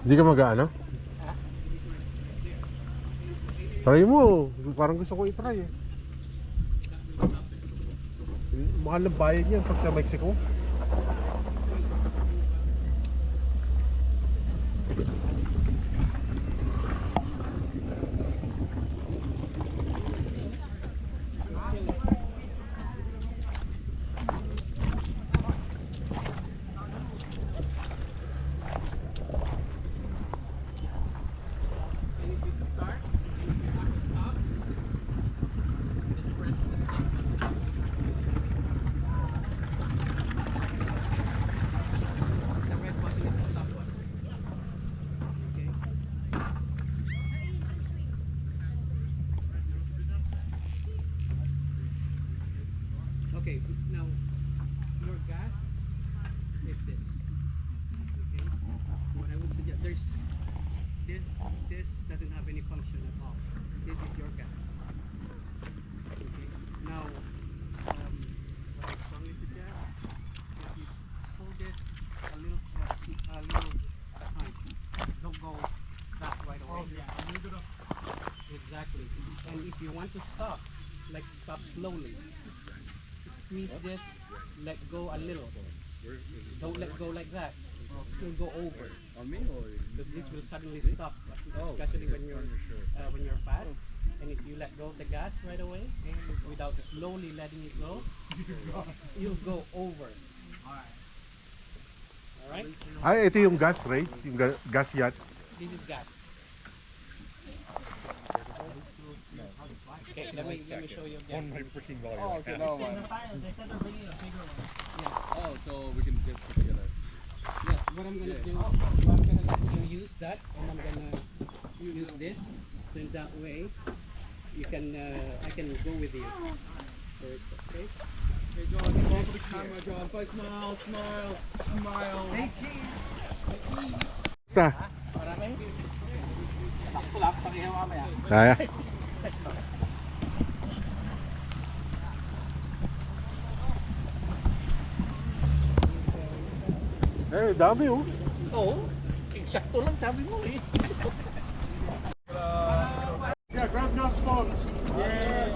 Hindi ka mag-ano? Try mo. Parang gusto ko i-try eh. Mahal ng bayad niyan pag sa Mexico. Okay, now your gas is this. Okay, what I would suggest, this doesn't have any function at all. This is your gas. Okay, now what I strongly suggest is you hold this a little time. Don't go back right away. Oh, yeah. Exactly. And if you want to stop, like stop slowly. Squeeze this, let go a little. Don't let go like that. It will go over. On me or? Because this will suddenly stop, especially when you're fast. And if you let go of the gas right away, without slowly letting it go, you'll go over. Alright? Ay, ito yung gas, Ray. Yung gas yacht. This is gas. Okay, let me show you again. Freaking volume. Oh, okay, no man. They said they're bringing a bigger one. Yeah. Oh, so we can just put together. Yeah, what I'm gonna do, I'm gonna let you use that, and I'm gonna use this. So in that way, you can, I can go with you. Okay. Hey John, smile for the camera, John. Bye, smile, smile, smile. Say cheese. Basta. Marami. Sakto lang, pakihaw mamaya. Kaya. Eh, dami oh. Oo. Eksakto lang sabi mo eh. Yeah, grab that phone. Yeah.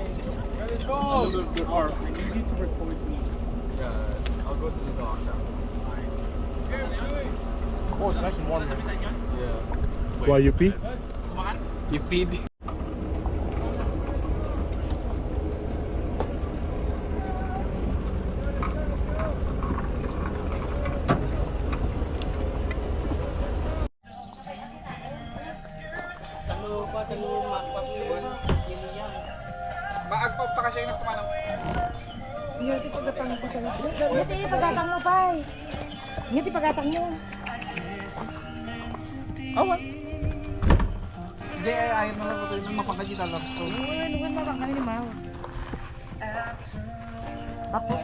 Let it go. Good art. You need to record me. Yeah, I'll go to the dock now. Oh, it's nice and warm. Yeah. Why you pee? You peed. Talo makpap ni Lilian. Maagpag pa kasi yung tumanong. Ngiti pagatang mo pa. Ngiti pagatang mo pa. Ngiti pagatang mo. Awan. Hindi, ayaw na lang ito yung mapagkajita lang. Lugan mo kang kami ni Mau. Tapos.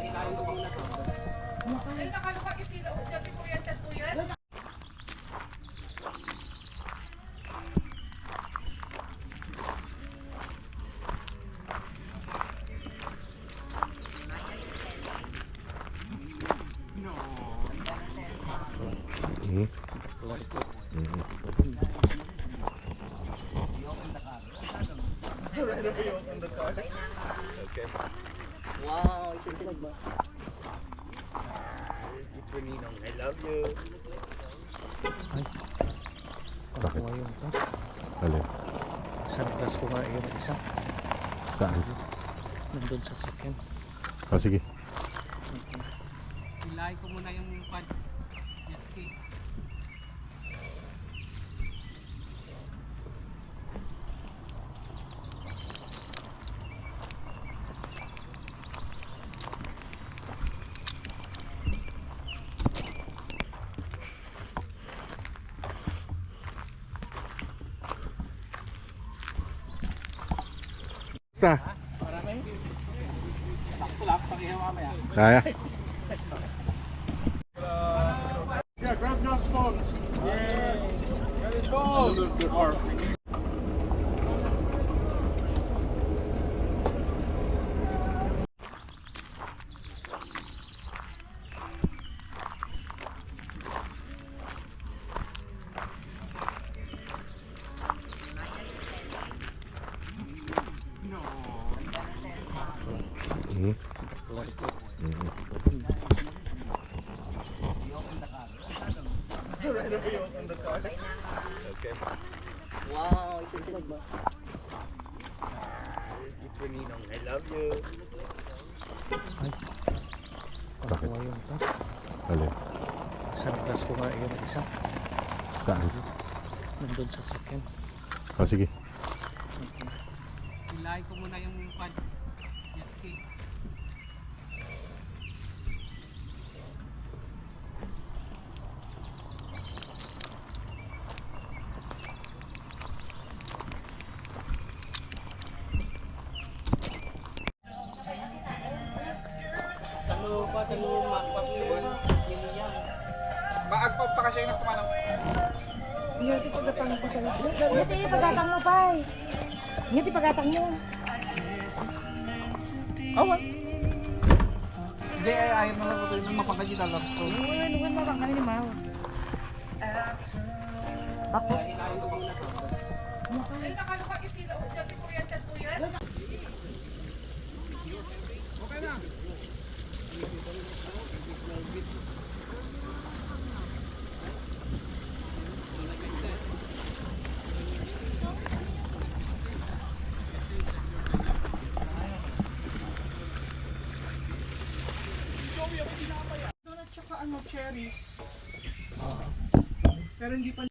Wow, ito yung ba? Bakit? Yung to. Alin? Santas ko nga yung isa. Saan? Nandun sa second. Oh, sige. Ilay ko muna yung pad. Jet ski. Basta. Marami. Sakto lang, pakihaw mamaya. Kaya. Yeah, grab that phone. Yeah. Let it go. Good art. Wow, ito ba? It's for Ninong. I love you. Bakit? Ayun pa. Alin? Isang gas ko nga yun. Isa. Saan? Nandun sa sakyan. Oh, sige. Ilay ko muna yung pad. Jet ski. Talo makpap niliyang. Maagpag pa kasi yung kumanong. Ngiti pagatang mo pa. Ngiti pagatang mo pa. Ngiti pagatang mo. Awan. Hindi, ayaw na lang ito yung mapagkajita lang. Lugan mo bang kami ni Mau. Tapos. Donut tsaka ano, cherries. Pero hindi pa